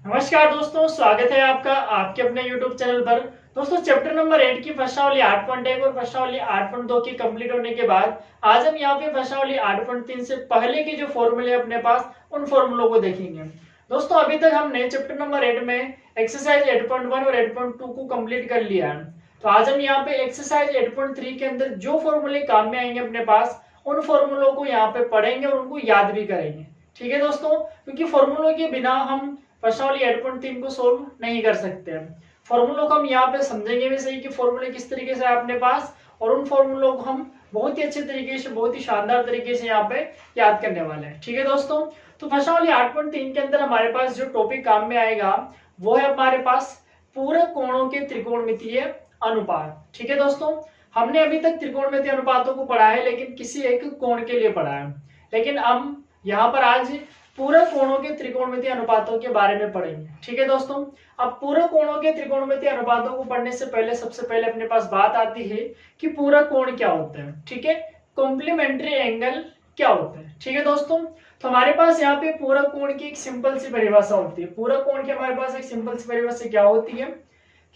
नमस्कार दोस्तों, स्वागत है आपका आपके अपने YouTube चैनल पर। दोस्तों, चैप्टर नंबर 8 की प्रश्नावली 8.1 और प्रश्नावली 8.2 की कंप्लीट होने के बाद आज हम यहाँ पे प्रश्नावली 8.3 से पहले के जो फॉर्मूले अपने पास उन फॉर्मूलों को देखेंगे। दोस्तों, अभी तक हमने चैप्टर नंबर 8 में एक्सरसाइज 8.1 और 8.2 को कंप्लीट कर लिया है। तो आज हम यहाँ पे एक्सरसाइज 8.3 के अंदर जो फॉर्मूले काम में आएंगे अपने पास उन फॉर्मूलों को यहाँ पे पढ़ेंगे और उनको याद भी करेंगे। ठीक है दोस्तों, क्योंकि फॉर्मूलों के बिना हम प्रश्नावली 8.3 को सोल्व नहीं कर सकते हैं। फॉर्मूलों को हम यहाँ पे समझेंगे भी सही कि फॉर्मूले किस तरीके से अपने पास, और उन फॉर्मूलों को हम बहुत ही अच्छे तरीके से, बहुत ही शानदार तरीके से यहाँ पे याद करने वाले हैं। ठीक है दोस्तों, तो प्रश्नावली 8.3 के अंदर हमारे पास जो टॉपिक काम में आएगा वो है हमारे पास पूरक कोणों के त्रिकोणमितीय अनुपात। ठीक है दोस्तों, हमने अभी तक त्रिकोणमितीय अनुपातों को पढ़ा है लेकिन किसी एक कोण के लिए पढ़ा है, लेकिन हम यहाँ पर आज पूरक कोणों के त्रिकोणमितीय अनुपातों के बारे में पढ़ेंगे। ठीक है दोस्तों, अब पूरक कोणों के त्रिकोणमितीय अनुपातों को पढ़ने से पहले सबसे पहले अपने पास बात आती है कि पूरक कोण क्या होता है। ठीक है, कॉम्प्लीमेंट्री एंगल क्या होता है। ठीक है दोस्तों, तो हमारे पास यहाँ पे पूरक कोण की एक सिंपल सी परिभाषा होती है। पूरक कोण की हमारे पास एक सिंपल सी परिभाषा क्या होती है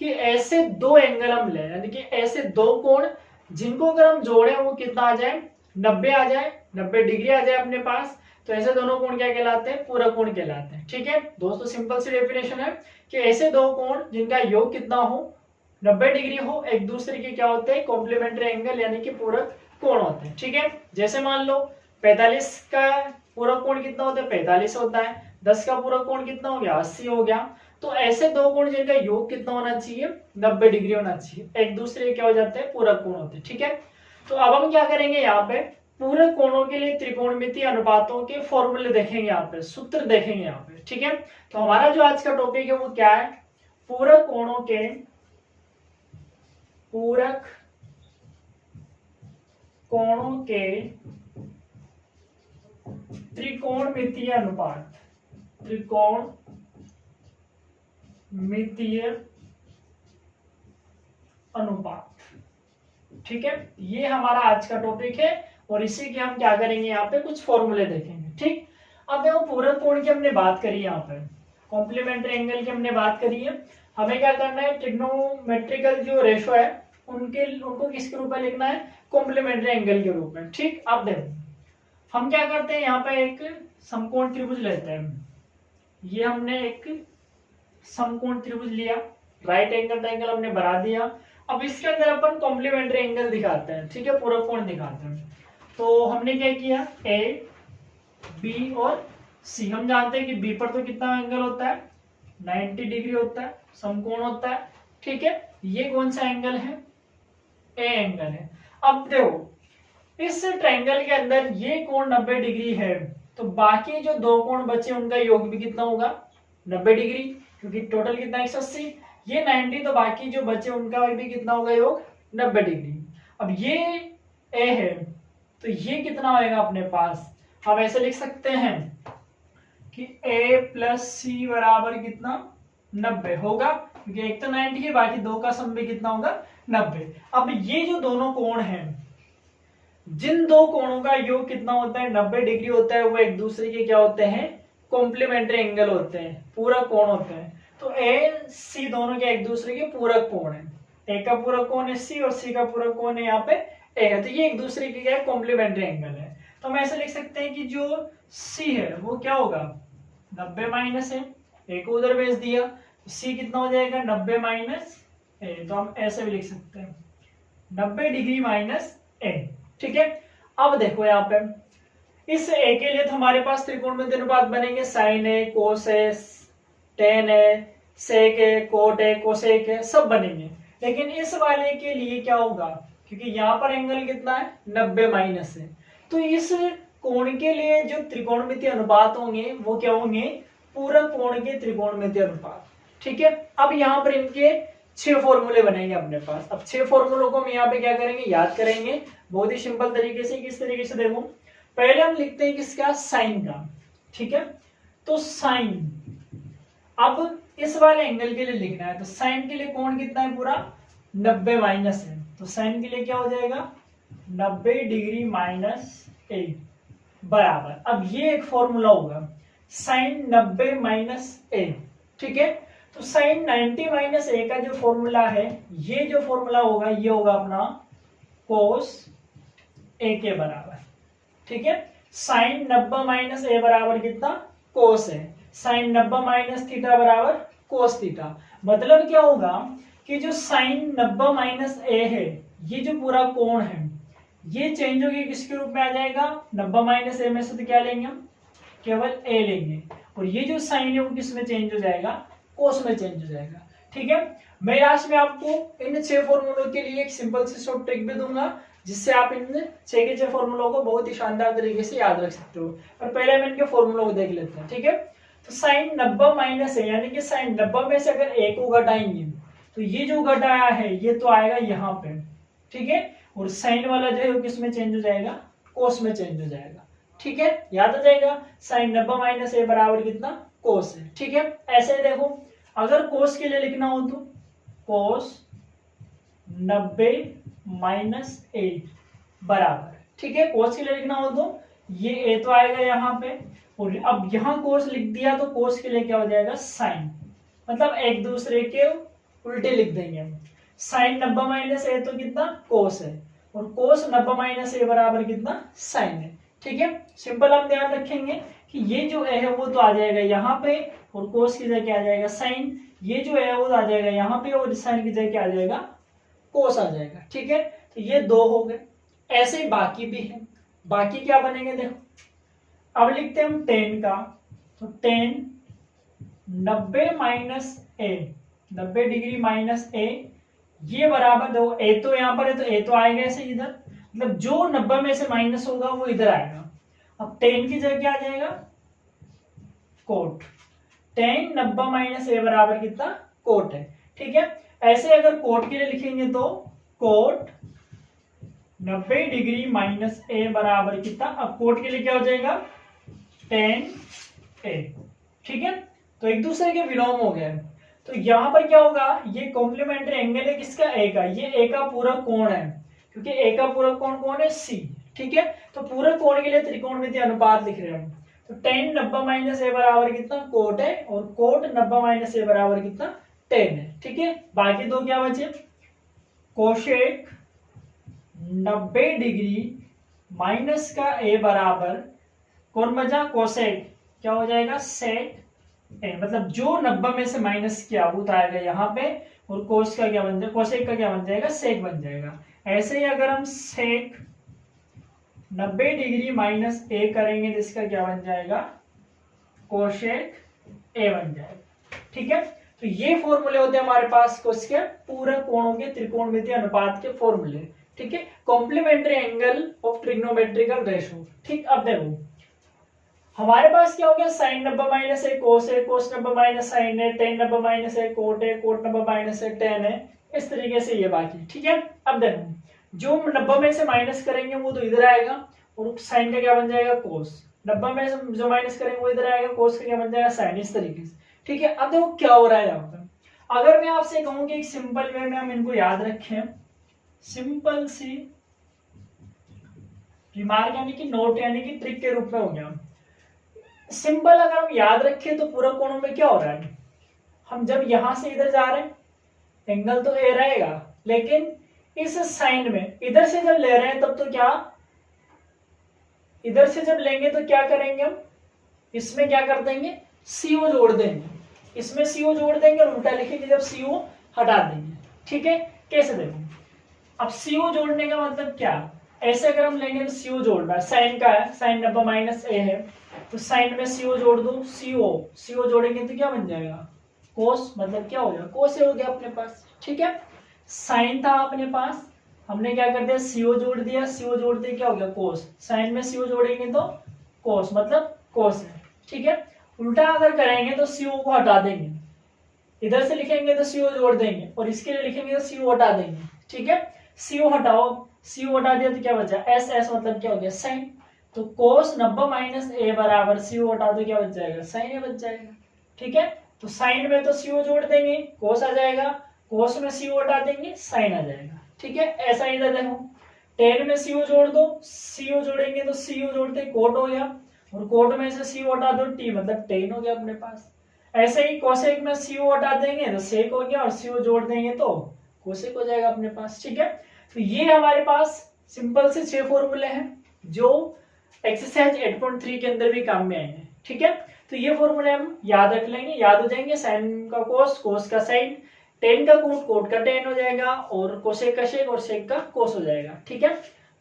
कि ऐसे दो एंगल हम लें, यानी कि ऐसे दो कोण जिनको अगर हम जोड़ें वो कितना आ जाए, 90 आ जाए, 90 डिग्री आ जाए अपने पास, तो ऐसे दोनों कोण क्या कहलाते हैं, पूरक कोण कहलाते हैं। ठीक है दोस्तों, सिंपल सी डेफिनेशन है कि ऐसे दो कोण जिनका योग कितना हो, 90 डिग्री हो, एक दूसरे के क्या होते हैं, कॉम्प्लीमेंट्री एंगल यानी कि पूरक कोण होते हैं। ठीक है, जैसे मान लो 45 का पूरक कोण कितना होता है, 45 होता है। 10 का पूरक कोण कितना हो गया, 80 हो गया। तो ऐसे दो कोण जिनका योग कितना होना चाहिए, 90 डिग्री होना चाहिए, एक दूसरे के क्या हो जाते हैं, पूरक कोण होते हैं। ठीक है, तो अब हम क्या करेंगे, यहाँ पे पूरक कोणों के लिए त्रिकोणमितीय अनुपातों के फॉर्मूले देखेंगे, यहाँ पे सूत्र देखेंगे यहाँ पे। ठीक है, तो हमारा जो आज का टॉपिक है वो क्या है, पूरक कोणों के त्रिकोणमितीय अनुपात, त्रिकोणमितीय अनुपात। ठीक है, ये हमारा आज का टॉपिक है और इसी के हम क्या करेंगे, यहाँ पे कुछ फॉर्मूले देखेंगे। ठीक, अब देखो पूरक कोण की हमने बात करी, यहाँ पे कॉम्प्लीमेंट्री एंगल की हमने बात करी है। हमें क्या करना है, ट्रिग्नोमेट्रिकल जो रेशो है उनको किसके रूप में लिखना है, कॉम्प्लीमेंट्री एंगल के रूप में। ठीक, अब देखो हम क्या करते हैं, यहाँ पे एक समकोण त्रिभुज लेते हैं। ये हमने एक समकोण त्रिभुज लिया, राइट एंगल ट्रायंगल हमने बना दिया। अब इसके अंदर अपन कॉम्प्लीमेंट्री एंगल दिखाते हैं। ठीक है, पूरक कोण दिखाते हैं। तो हमने क्या किया, ए बी और सी। हम जानते हैं कि बी पर तो कितना एंगल होता है, 90 डिग्री होता है, समकोण होता है। ठीक है, ये कौन सा एंगल है, ए एंगल है। अब देखो इस ट्रायंगल के अंदर ये कोण 90 डिग्री है, तो बाकी जो दो कोण बचे उनका योग भी कितना होगा, 90 डिग्री, क्योंकि टोटल कितना 180, ये 90, तो बाकी जो बचे उनका भी कितना होगा योग, 90 डिग्री। अब ये ए है तो ये कितना होएगा अपने पास, हम ऐसे लिख सकते हैं कि a प्लस सी बराबर कितना, 90 होगा, क्योंकि एक तो 90 है, बाकी दो का सम भी कितना होगा, 90। अब ये जो दोनों कोण हैं, जिन दो कोणों का योग कितना होता है, 90 डिग्री होता है, वो एक दूसरे के क्या होते हैं, कॉम्प्लीमेंट्री एंगल होते हैं, पूरक कोण होते हैं। तो ए सी दोनों के एक दूसरे के पूरक कोण है। ए का पूरक कोण है सी और सी का पूरक कोण है यहाँ पे ए है, तो ये एक दूसरे के क्या है, कॉम्प्लीमेंट्री एंगल है। तो हम ऐसे लिख सकते हैं कि जो सी है वो क्या होगा, 90 माइनस है, ए को उधर भेज दिया, सी कितना हो जाएगा, 90 माइनस ए। तो हम ऐसे भी लिख सकते हैं 90 डिग्री माइनस ए। ठीक है, अब देखो यहाँ पे इस ए के लिए तो हमारे पास त्रिकोणमितीय अनुपात बनेंगे, sine a, cos a, tan a, sec a, cot a, cosec a, सब बनेंगे। लेकिन इस वाले के लिए क्या होगा, क्योंकि यहाँ पर एंगल कितना है, 90 माइनस है, तो इस कोण के लिए जो त्रिकोणमितीय अनुपात होंगे वो क्या होंगे, पूरक कोण के त्रिकोणमितीय अनुपात। ठीक है, अब यहाँ पर इनके 6 फॉर्मूले बनेंगे अपने पास। अब 6 फॉर्मूलों को हम यहाँ पे क्या करेंगे, याद करेंगे बहुत ही सिंपल तरीके से। किस तरीके से, देखो पहले हम लिखते हैं किसका, साइन का। ठीक है, तो साइन, अब इस वाले एंगल के लिए लिखना है, तो साइन के लिए कोण कितना है, पूरा 90 माइनस है, तो साइन के लिए क्या हो जाएगा, 90 डिग्री माइनस ए बराबर। अब ये एक फॉर्मूला होगा, साइन 90 माइनस ए, ठीक है। तो साइन 90 माइनस ए का जो फॉर्मूला है, ये जो फॉर्मूला होगा ये होगा अपना कोस ए के बराबर। ठीक है। साइन 90 माइनस ए बराबर कितना, कोस है। साइन 90 माइनस थीटा बराबर कोस थीटा। मतलब क्या होगा कि जो साइन 90 माइनस ए है, ये जो पूरा कोण है ये चेंज होगी किसके रूप में आ जाएगा, 90 माइनस ए में से तो क्या लेंगे हम, केवल ए लेंगे, और ये जो साइन है वो किस में चेंज हो जाएगा, कोस में चेंज हो जाएगा। ठीक है। मैं लास्ट में आपको इन 6 फॉर्मूलों के लिए एक सिंपल सी शॉर्ट ट्रिक भी दूंगा, जिससे आप इन 6 के 6 फॉर्मूलों को बहुत ही शानदार तरीके से याद रख सकते हो। और पहले हम इनके फॉर्मूलों को देख लेते हैं। ठीक है। तो साइन 90 माइनस ए, यानी कि साइन 90 में से अगर ए को घटाएंगे तो ये जो घटाया है ये तो आएगा यहाँ पे। ठीक है। और साइन वाला जो है वो किस में चेंज हो जाएगा, कोस में चेंज हो जाएगा। ठीक है, याद आ जाएगा। साइन 90 माइनस ए बराबर कितना, कोस है। ठीक है। ऐसे देखो, अगर कोस के लिए लिखना हो तो कोस 90 माइनस ए बराबर, ठीक है, कोस के लिए लिखना हो तो ये ए तो आएगा यहाँ पे, और अब यहाँ कोस लिख दिया तो कोस के लिए क्या हो जाएगा, साइन। मतलब एक दूसरे के उल्टे लिख देंगे हम। साइन 90 माइनस ए तो कितना, कोस है, और कोस 90 माइनस ए बराबर कितना, साइन है। ठीक है। सिंपल आप ध्यान रखेंगे कि ये जो ए है वो तो आ जाएगा यहाँ पे, और कोस की जगह क्या आ जाएगा, साइन। ये जो है वो आ जाएगा यहाँ पे, और साइन की जगह क्या आ जाएगा, कोस आ जाएगा। ठीक है। तो ये 2 हो गए। ऐसे ही बाकी भी है। बाकी क्या बनेंगे देखो, अब लिखते हैं हम टेन का। तो टेन 90 माइनस ए, 90 डिग्री माइनस ए, ये बराबर दो, ए तो यहाँ पर है तो ए तो आएगा ऐसे इधर, मतलब जो 90 में से माइनस होगा वो इधर आएगा। अब टेन की जगह क्या आ जाएगा, कोट। टेन 90 माइनस ए बराबर कितना, कोट है। ठीक है। ऐसे अगर कोट के लिए लिखेंगे तो कोट 90 डिग्री माइनस ए बराबर कितना, अब कोट के लिए क्या हो जाएगा, टेन ए। ठीक है। तो एक दूसरे के विलोम हो गए। तो यहां पर क्या होगा, ये कॉम्प्लीमेंट्री एंगल है किसका, ए का। ये ए का पूरा कोण है, क्योंकि ए का पूरा कोण कौन है, सी। ठीक है। तो पूरे कोण के लिए त्रिकोणमितीय अनुपात लिख रहे हैं हम। तो टेन 90 माइनस ए बराबर कितना, कोट है, और कोट 90 माइनस ए बराबर कितना, टेन है। ठीक है। बाकी दो क्या बचे, कोशेक 90 डिग्री माइनस का ए बराबर कौन बचा, कोसेक, क्या हो जाएगा, सेक ए। मतलब जो 90 में से माइनस किया वो तो आएगा यहाँ पे, और कोस का क्या बन जाएगा, कोसेक का क्या बन जाएगा, सेक बन जाएगा। ऐसे ही अगर हम सेक 90 डिग्री माइनस ए करेंगे तो इसका क्या बन जाएगा, कोशेक ए बन जाएगा। ठीक है। तो ये फॉर्मूले होते हैं हमारे पास कोस के पूरे कोणों के त्रिकोणमितीय अनुपात के फॉर्मूले। ठीक है। Complementary angle of trigonometrical ratio. ठीक। अब देखो हमारे पास क्या हो गया, साइन 90 माइनस ए कोस है, कोस 90 माइनस साइन है, टेन 90 माइनस ए कोट है, कोट 90 माइनस ए टेन है। इस तरीके से ये बाकी। ठीक है। अब देखो जो 90 में से माइनस करेंगे वो तो इधर आएगा, और साइन का क्या बन जाएगा, कोस। 90 में से जो माइनस करेंगे वो इधर आएगा, कोस का क्या बन जाएगा, साइन। इस तरीके से। ठीक है। अब देखो क्या हो रहा है यहाँ पर। अगर मैं आपसे कहूँ कि एक सिंपल वे में हम इनको याद रखें, सिंपल सी रिमार्क यानी कि नोट यानी कि ट्रिक के रूप में हो गया। सिंपल अगर हम याद रखें तो पूरा कोणों में क्या हो रहा है, हम जब यहां से इधर जा रहे हैं एंगल तो ए रहेगा, लेकिन इस साइन में इधर से जब ले रहे हैं तब तो क्या, इधर से जब लेंगे तो क्या करेंगे हम, इसमें क्या कर देंगे, सीओ जोड़ देंगे, इसमें सीओ जोड़ देंगे और उल्टा लिखेंगे जब सीओ हटा देंगे। ठीक है। कैसे देखो, अब सीओ जोड़ने का मतलब क्या, ऐसे अगर हम लेंगे तो सीओ जोड़ना है, साइन का है, साइन 90 माइनस ए है तो साइन में सीओ जोड़ दो, सीओ जोड़ेंगे तो क्या बन जाएगा, कोस। मतलब क्या हो गया, कोस हो गया अपने पास। ठीक है। साइन था अपने पास, हमने क्या कर दिया, सीओ जोड़ दिया, सीओ जोड़ते क्या हो गया, कोस। साइन में सीओ जोड़ेंगे तो कोस, मतलब कोस है। ठीक है। उल्टा अगर करेंगे तो सीओ को हटा देंगे, इधर से लिखेंगे तो सीओ जोड़ देंगे, और इसके लिए लिखेंगे तो सीओ हटा देंगे। ठीक है। सीओ हटाओ, सीओ हटा दिया तो क्या बचा, एस, एस मतलब क्या हो गया, साइन। तो कोस 90 माइनस ए बराबर सीओ हटा दो क्या बच जाएगा, साइन ए बच जाएगा। ठीक है। तो साइन में तो सीओ जोड़ देंगे, कोस आ जाएगा, कोस में सीओ हटा देंगे, साइन आ जाएगा। ठीक है। ऐसा इधर देखो, टेन में सीओ जोड़ दो, सीओ जोड़ेंगे तो सीओ जोड़ते कोट हो गया, और कोट में से सीओ हटा दो टी, मतलब टेन हो गया अपने पास। ऐसे ही कोसेक में CO हटा देंगे तो सेक हो गया, और CO जोड़ देंगे तो कोसेक हो जाएगा अपने पास। ठीक है, तो ये हमारे पास सिंपल से 6 फॉर्मूले हैं जो एक्सरसाइज 8.3 के अंदर भी काम में आएंगे। ठीक है, तो ये फॉर्मूले हम याद रख लेंगे, याद हो जाएंगे। साइन का कोस, कोस का साइन, टेन का कोट, कोट का टेन हो जाएगा, और कोसेक का शेक और शेक का कोस हो जाएगा। ठीक है,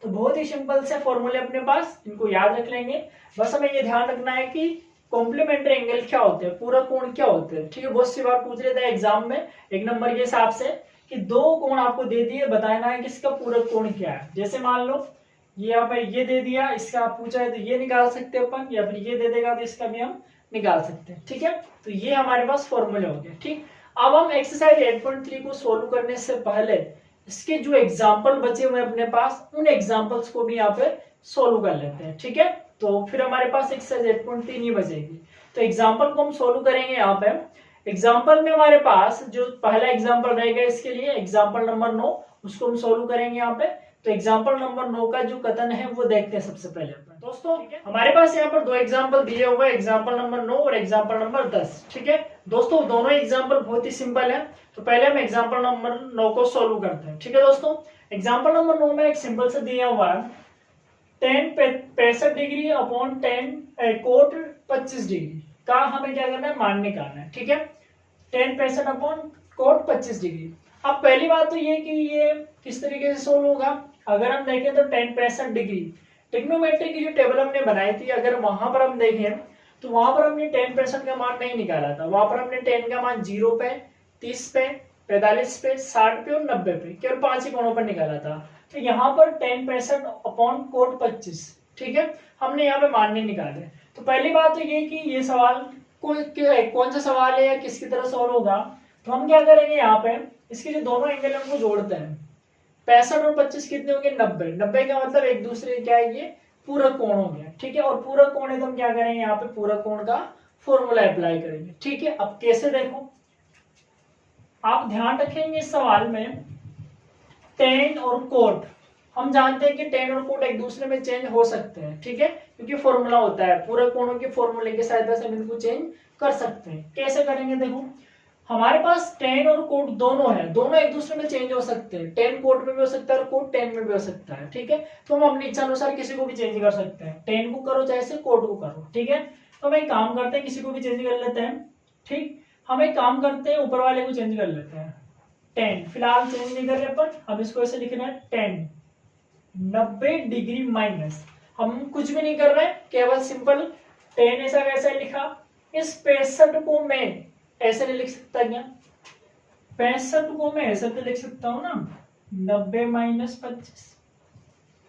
तो बहुत ही सिंपल से फॉर्मूले अपने पास, इनको याद रख लेंगे। बस हमें ये ध्यान रखना है कि कॉम्प्लीमेंट्री एंगल क्या होते हैं, पूरक कोण क्या होते हैं। ठीक है, बहुत सी बार पूछ लेता है एग्जाम में 1 नंबर के हिसाब से कि 2 कोण आपको दे दिए, बताना है कि इसका पूरक कोण क्या है। जैसे मान लो ये यहाँ पे ये दे दिया, इसका आप पूछा है तो ये निकाल सकते हैं अपन, या फिर ये दे देगा तो इसका भी हम निकाल सकते हैं। ठीक है, तो ये हमारे पास फॉर्मूले हो गए। ठीक, अब हम एक्सरसाइज 8.3 को सोल्व करने से पहले इसके जो एग्जाम्पल बचे हुए अपने पास, उन एग्जाम्पल्स को भी यहाँ पे सोल्व कर लेते हैं। ठीक है, तो फिर हमारे पास एक्सरसाइज 8.3 ही बचेगी। तो एग्जाम्पल को हम सोल्व करेंगे यहाँ पे। एग्जाम्पल में हमारे पास जो पहला एग्जाम्पल रहेगा इसके लिए एग्जाम्पल नंबर 9, उसको हम सोल्व करेंगे यहाँ पे। तो एग्जाम्पल नंबर 9 का जो कथन है वो देखते हैं सबसे पहले अपन। दोस्तों हमारे पास यहाँ पर 2 एग्जाम्पल दिए हुए, एग्जाम्पल नंबर 9 और एग्जाम्पल नंबर 10। ठीक है दोस्तों, दोनों एग्जाम्पल बहुत ही सिंपल है। तो पहले हम एग्जाम्पल नंबर 9 को सोल्व करते हैं। ठीक है दोस्तों, एग्जाम्पल नंबर 9 में एक सिंपल से दिया हुआ है tan 65 degree upon tan cot 25 degree का हमें क्या करना है, मान निकालना है। ठीक है, tan 65 अपॉन कोट 25 डिग्री। अब पहली बात तो ये कि ये किस तरीके से सोल्व होगा। अगर हम देखें तो tan 65 डिग्री ट्रिग्नोमेट्री की जो टेबल हमने बनाई थी, अगर वहां पर हम देखें तो वहां पर हमने tan 65 का मान नहीं निकाला था। वहां पर हमने tan का मान 0 पे, 30 पे, 45 पे, 60 पे और 90 पे, केवल 5 ही कोणों पर निकाला था। तो यहाँ पर tan 65 अपॉन कोट 25, ठीक है, हमने यहाँ पे मान नहीं निकाले। तो पहली बात तो ये कि ये सवाल कौन सा सवाल है या किसकी तरह सॉल्व होगा। तो हम क्या करेंगे, यहाँ पे इसके जो दोनों एंगल है उनको जोड़ते हैं। 65 और 25 कितने होंगे, 90। 90 का मतलब एक दूसरे क्या है, ये पूरक कोण हो गया। ठीक है, और पूरक कोण है तो हम क्या करेंगे, यहाँ पे पूरक कोण का फॉर्मूला अप्लाई करेंगे। ठीक है, अब कैसे देखो, आप ध्यान रखेंगे इस सवाल में tan और कोट, हम जानते हैं कि tan और कोट एक दूसरे में चेंज हो सकते हैं। ठीक है, क्योंकि फॉर्मूला होता है, पूरक कोणों के फॉर्मूले की सहायता से हम इनको चेंज कर सकते हैं। कैसे करेंगे, देखो हमारे पास tan और कोट दोनों है, दोनों एक दूसरे में चेंज हो सकते हैं। tan कोट में भी हो सकता है और कोट tan में भी हो सकता है। ठीक है, तो हम अपनी इच्छा अनुसार किसी को भी चेंज कर सकते हैं, tan को करो चाहे से कोट को करो। ठीक है, तो हम एक काम करते हैं, किसी को भी चेंज कर लेते हैं। ठीक, हम एक काम करते हैं, ऊपर वाले को चेंज कर लेते हैं। tan फिलहाल चेंज नहीं कर रहे पर हम इसको ऐसे लिखना है, tan 90 डिग्री माइनस, हम कुछ भी नहीं कर रहे, केवल सिंपल tan ऐसा वैसा लिखा। इस 65 को मैं ऐसे नहीं लिख सकता क्या, 65 को मैं ऐसे तो लिख सकता हूं ना, 90 माइनस 25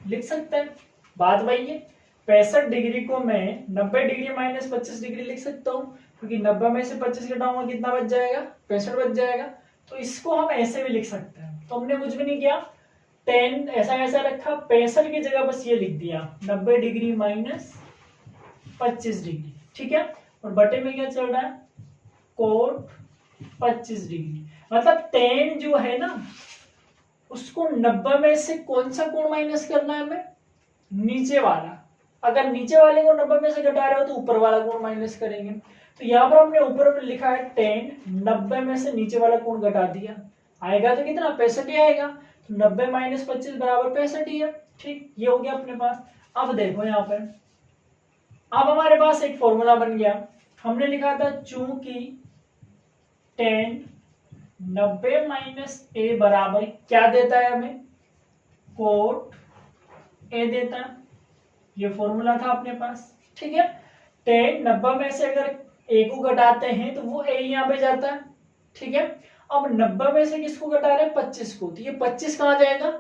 लिख सकता है। बात वही है, 65 डिग्री को मैं 90 डिग्री माइनस 25 डिग्री लिख सकता हूँ, क्योंकि 90 में से 25 घटाऊंगा कितना बच जाएगा, 65 बच जाएगा। तो इसको हम ऐसे भी लिख सकते हैं। तो हमने कुछ भी नहीं किया, tan ऐसा ऐसा रखा, 65 की जगह बस ये लिख दिया 90 डिग्री माइनस 25 डिग्री। ठीक है, और बटे में क्या चल रहा है, कोट 25 डिग्री। मतलब tan जो है ना, उसको 90 में से कौन सा कोण माइनस करना है हमें, नीचे वाला। अगर नीचे वाले को 90 में से घटा रहे हो तो ऊपर वाला कोण माइनस करेंगे। तो यहाँ पर हमने ऊपर में लिखा है tan 90 में से नीचे वाला कोण घटा दिया, आएगा तो कितना, 65 ही आएगा। तो 90 माइनस 25 बराबर 65 ही है। ठीक, ये हो गया अपने पास। अब देखो यहाँ पे, अब हमारे पास एक फॉर्मूला बन गया। हमने लिखा था चूंकि tan 90 माइनस a बराबर क्या देता है हमें, कोट a देता है। ये फॉर्मूला था अपने पास। ठीक है, tan 90 में से अगर a को घटाते हैं तो वो a यहाँ पे जाता है। ठीक है, अब 90 में से किसको घटा रहे हैं, 25 को, तो ये 25 कहाँ जाएगा,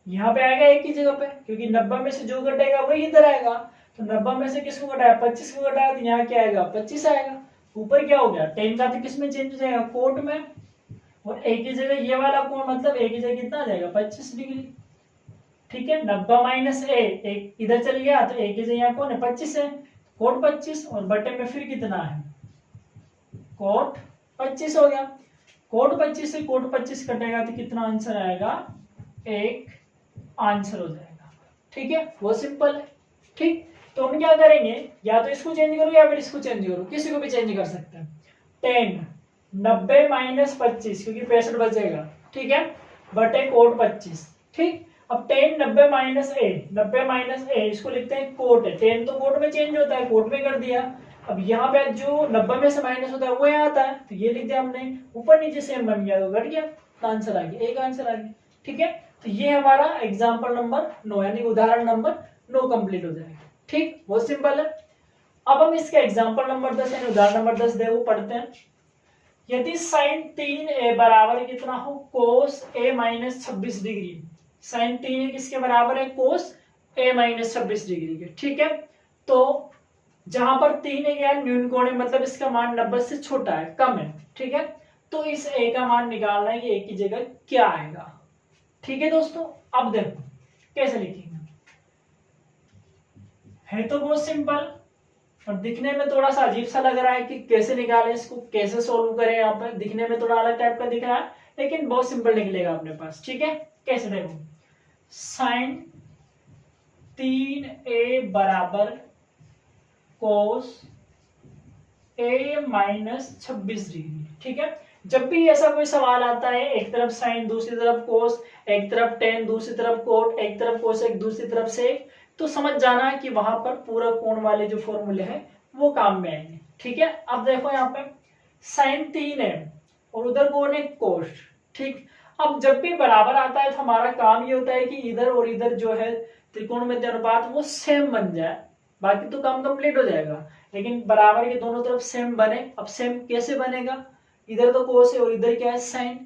यहाँ पे आएगा एक ही जगह पे, क्योंकि 90 में से जो घटेगा वही इधर आएगा। तो 90 में से किसको घटाया, 25 को घटाया, तो यहाँ क्या आएगा, 25 आएगा। ऊपर क्या हो गया, tan का तो किस में चेंज हो जाएगा, कोट में, और एक ही जगह ये वाला कोण, मतलब एक ही जगह कितना आ जाएगा, 25 डिग्री। ठीक है, 90 माइनस a, एक इधर चल गया तो एक ही जगह यहाँ कौन है, 25 है, कोट 25, और बटे में फिर कितना है, कोट 25 हो गया। कोट 25 से कोट 25 कटेगा तो कितना आंसर आएगा, 1 आंसर हो जाएगा। ठीक है, वो सिंपल है। ठीक, तो हम क्या करेंगे, या तो इसको चेंज करो या फिर इसको चेंज करो, किसी को भी चेंज कर सकते हैं। 10 90 माइनस 25 क्योंकि 65 बचेगा, ठीक है, बटे कोट 25। ठीक, अब 10 90 माइनस ए, 90 माइनस ए इसको लिखते हैं कोट है, 10 तो कोट में चेंज होता है, कोट में कर दिया। अब यहाँ पे जो 90 में से माइनस होता है वो यहाँ आता है, तो ये लिख दिया हमने, ऊपर नीचे सेम बन गया तो घट गया, तो आंसर आ गया, एक आंसर आ गया। ठीक है, तो ये हमारा एग्जाम्पल नंबर 9 यानी उदाहरण नंबर 9 कंप्लीट हो जाएगा। ठीक, बहुत सिंपल है। अब हम इसका एग्जाम्पल नंबर 10 यानी उदाहरण नंबर 10 देखो पढ़ते हैं। यदि साइन 3a बराबर कितना हो cos a minus 26 degree, sine 3a किसके बराबर है, कोस a माइनस 26 डिग्री के। ठीक है, तो जहां पर 3 है न्यून कोण है, मतलब इसका मान 90 से छोटा है, कम है। ठीक है, तो इस a का मान निकालना है कि a की जगह क्या आएगा। ठीक है दोस्तों, अब देखो कैसे लिखेंगे, है तो बहुत सिंपल और दिखने में थोड़ा सा अजीब सा लग रहा है कि कैसे निकालें इसको, कैसे सोल्व करें। यहाँ पर दिखने में थोड़ा अलग टाइप का दिख रहा है, लेकिन बहुत सिंपल निकलेगा अपने पास। ठीक है, कैसे देखो, साइन 3a बराबर कोस a माइनस 26 डिग्री। ठीक है, जब भी ऐसा कोई सवाल आता है, एक तरफ साइन दूसरी तरफ कोस, एक तरफ टेन दूसरी तरफ कोट, एक तरफ कोसेक दूसरी तरफ सेक, तो समझ जाना है कि वहां पर पूरा कोण वाले जो फॉर्मूले हैं वो काम में आएंगे। ठीक है, अब देखो यहाँ पे साइन 3 है और उधर कोण है कोस। ठीक, अब जब भी बराबर आता है तो हमारा काम ये होता है कि इधर और इधर जो है त्रिकोणमितीय अनुपात वो सेम बन जाए, बाकी तो काम कंप्लीट हो जाएगा, लेकिन बराबर के दोनों तरफ सेम बने। अब सेम कैसे बनेगा, इधर तो कोस है और इधर क्या है साइन।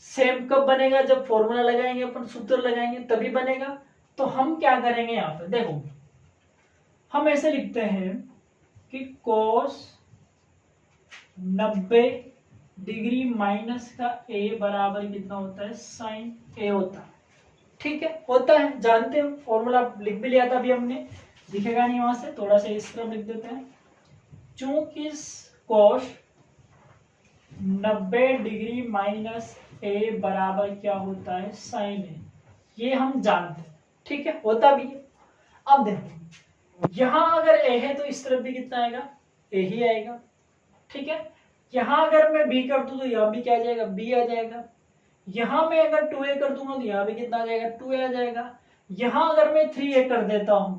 सेम कब बनेगा, जब फॉर्मूला लगाएंगे अपन, सूत्र लगाएंगे तभी बनेगा। तो हम क्या करेंगे, यहाँ पे देखो हम ऐसे लिखते हैं कि कोस 90 डिग्री माइनस का a बराबर कितना होता है, साइन a होता है। ठीक है, होता है, जानते हैं, फॉर्मूला लिख भी लिया था अभी हमने, दिखेगा नहीं वहां से, थोड़ा सा इस तरफ लिख देते हैं। चूंकि कोस 90 डिग्री माइनस a बराबर क्या होता है, साइन a, ये हम जानते हैं। ठीक है, होता भी है। अब देखो यहां अगर a है तो इस तरफ भी कितना आएगा, a ही आएगा। ठीक है, यहां अगर मैं b कर दूं तो यहां भी क्या आ जाएगा, b आ जाएगा। यहां मैं अगर 2a कर दूंगा तो यहां भी कितना आ जाएगा, 2a आ जाएगा। यहां अगर मैं 3a कर देता हूं,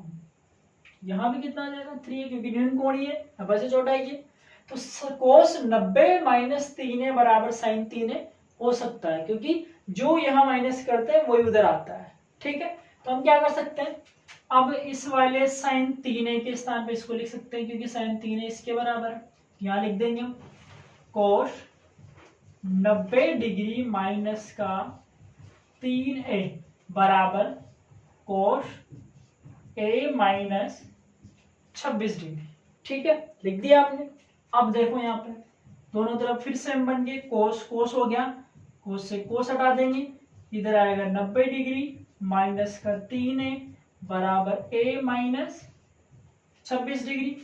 यहां भी कितना आ जाएगा, 3a, क्योंकि न्यून कोणीय है, अब से छोटा है ये, तो कोस 90 माइनस 3a बराबर साइन 3a हो सकता है, क्योंकि जो यहाँ माइनस करते हैं वही उधर आता है। ठीक है, तो हम क्या कर सकते हैं, अब इस वाले साइन 3a के स्थान पे इसको लिख सकते हैं, क्योंकि साइन 3a इसके बराबर है, यहाँ लिख देंगे हम कोस 90 डिग्री माइनस का 3a बराबर कोस a माइनस 26 डिग्री। ठीक है, लिख दिया आपने। अब देखो यहाँ पे दोनों तरफ फिर सेम बन गए, कोस कोस हो गया, कोस से कोस हटा देंगे, इधर आएगा 90 डिग्री माइनस का 3a बराबर a माइनस 26 डिग्री।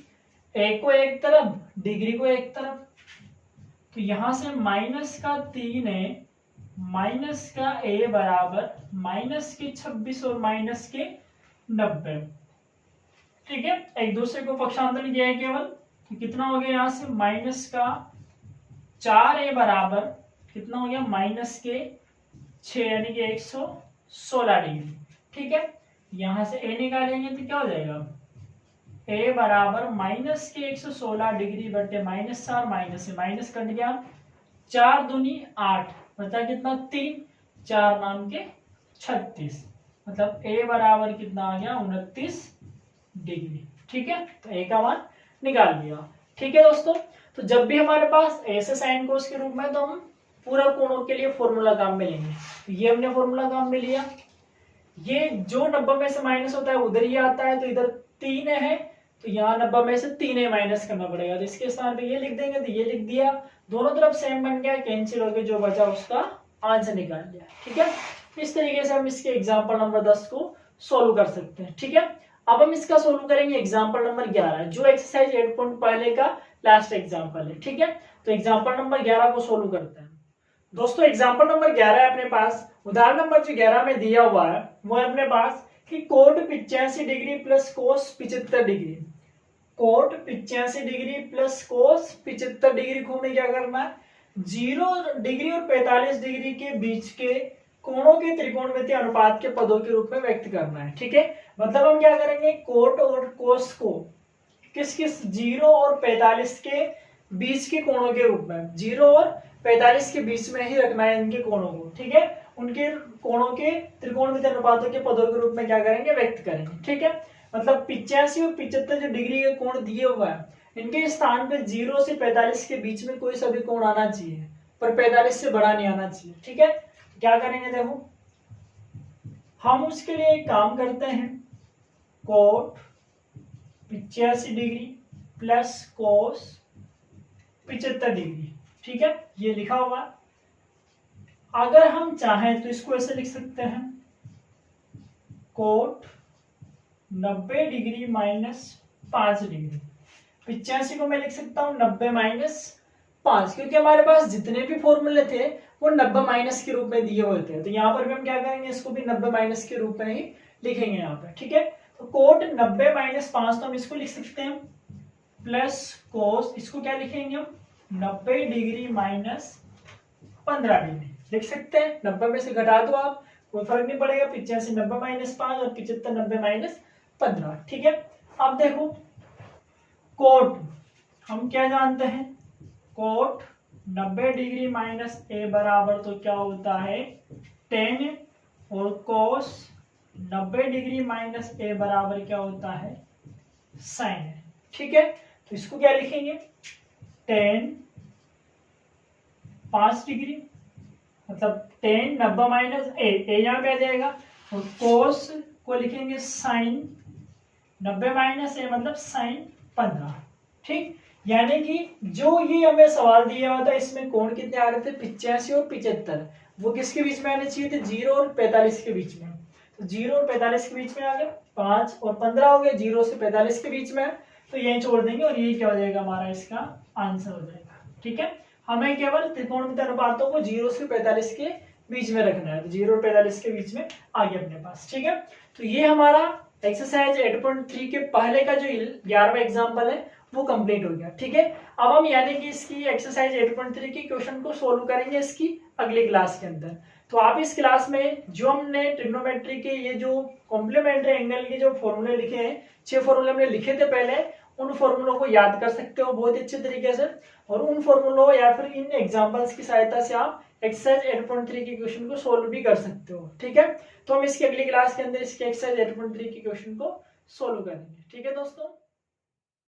a को एक तरफ, डिग्री को एक तरफ, तो यहां से माइनस का 3a माइनस का a बराबर माइनस के 26 और माइनस के 90। ठीक है, एक दूसरे को पक्षांतर किया है केवल, तो कितना हो गया, यहां से माइनस का 4a बराबर कितना हो गया, माइनस के 6 यानी कि 116 डिग्री। ठीक है, यहां से a निकालेंगे तो क्या हो जाएगा, a बराबर माइनस के 116 डिग्री बटे माइनस 4, माइनस से माइनस कट गया, 4 दूनी 8, बचा कितना 3, 4 नाम के 36, मतलब a बराबर कितना आ गया 29 डिग्री। ठीक है, तो a का मान निकाल लिया। ठीक है दोस्तों, तो जब भी हमारे पास ऐसे साइन कोस के रूप में, तो हम पूरा कोणों के लिए फॉर्मूला काम में लेंगे। तो ये हमने फॉर्मूला काम में लिया, ये जो 90 में से माइनस होता है उधर ही आता है, तो इधर 3 है तो यहाँ 90 में से 3 माइनस करना पड़ेगा, तो इसके स्थान पे ये लिख देंगे, तो ये लिख दिया, दोनों तरफ सेम बन गया, कैंसिल होकर जो बचा उसका आंसर निकाल लिया। ठीक है, इस तरीके से हम इसके एग्जाम्पल नंबर 10 को सोल्व कर सकते हैं। ठीक है, अब हम इसका सोल्व करेंगे एग्जाम्पल नंबर 11, जो एक्सरसाइज 8 पॉइंट पहले का लास्ट एग्जाम्पल है। ठीक है, तो एग्जाम्पल नंबर 11 को सोल्व करते हैं। दोस्तों एग्जाम्पल नंबर 11 है अपने पास, उदाहरण नंबर जो 11 में दिया हुआ है वो है अपने पास कि cot 85 degree plus cos 75 degree, cot 85 degree plus cos 75 degree को हमें क्या करना है, 0 डिग्री और 45 डिग्री के बीच के कोणों के त्रिकोणमितीय अनुपात के पदों के रूप में व्यक्त करना है। ठीक है, मतलब हम क्या करेंगे, कोट और कोस को किस किस 0 और 45 के बीच के कोणों के रूप में, 0 और 45 के बीच में ही रखना है इनके कोणों को। ठीक है, उनके कोणों के त्रिकोणमितीय अनुपातों के पदों के रूप में क्या करेंगे, व्यक्त करेंगे। ठीक है, मतलब 85 और 75 जो डिग्री के कोण दिए हुआ है, इनके स्थान पे 0 से 45 के बीच में कोई सा भी कोण आना चाहिए, पर 45 से बड़ा नहीं आना चाहिए। ठीक है, क्या करेंगे, देखो हम उसके लिए एक काम करते हैं, cot 85 degree plus cos 75 degree. ठीक है, ये लिखा हुआ। अगर हम चाहें तो इसको ऐसे लिख सकते हैं, कोट 90 डिग्री माइनस 5 डिग्री। 85 को मैं लिख सकता हूं 90 माइनस 5, क्योंकि हमारे पास जितने भी फॉर्मूले थे वो 90 माइनस के रूप में दिए हुए थे, तो यहाँ पर भी हम क्या करेंगे, इसको भी 90 माइनस के रूप में ही लिखेंगे यहाँ पे। ठीक है, तो कोट 90 माइनस 5 तो हम इसको लिख सकते हैं, प्लस कोस इसको क्या लिखेंगे हम, 90 डिग्री माइनस 15 डिग्री लिख सकते हैं। 90 में से घटा दो आप, कोई फर्क नहीं पड़ेगा, 85 90 माइनस 5 और 75 90 माइनस 15। ठीक है, अब देखो कोट हम क्या जानते हैं, कोट 90 डिग्री माइनस ए बराबर तो क्या होता है 10, और कोस 90 डिग्री माइनस ए बराबर क्या होता है साइन। ठीक है, तो इसको क्या लिखेंगे, 10 5 डिग्री, मतलब 10 90 माइनस ए यहाँ पे आ जाएगा, और कोस को लिखेंगे साइन 90 माइनस ए मतलब साइन 15। ठीक, यानी कि जो ये हमें सवाल दिया हुआ था, इसमें कोण कितने आ रहे थे, 85 और 75, वो किसके बीच में आने चाहिए थे, 0 और 45 के बीच में। तो 0 और 45 के बीच में आ गए, 5 और 15 हो गए, 0 से 45 के बीच में, तो यही छोड़ देंगे और ये क्या हो जाएगा, हमारा इसका आंसर हो जाएगा। ठीक है, हमें केवल त्रिकोणमितीय अनुपातों को 0 से 45 के बीच में रखना है, तो 0 और 45 के बीच में आ गया अपने पास। ठीक है, तो ये हमारा एक्सरसाइज 8.3 के पहले का जो 11वां एग्जाम्पल है वो कंप्लीट हो गया। ठीक है, अब हम यानी कि इसकी एक्सरसाइज 8.3 के क्वेश्चन को सोल्व करेंगे इसकी अगली क्लास के अंदर। तो आप इस क्लास में जो हमने ट्रिग्नोमेट्री के ये जो कॉम्प्लीमेंट्री एंगल के जो फॉर्मूले लिखे हैं, 6 फॉर्मूले हमने लिखे थे पहले, उन फॉर्मूलों को याद कर सकते हो बहुत अच्छे तरीके से, और उन फॉर्मूलों या फिर इन एग्जांपल्स की सहायता से आप एक्सरसाइज 8.3 के क्वेश्चन को सोल्व भी कर सकते हो। ठीक है, तो हम इसकी अगली क्लास के अंदर इसके एक्सरसाइज 8.3 के क्वेश्चन को सोल्व करेंगे। ठीक है दोस्तों।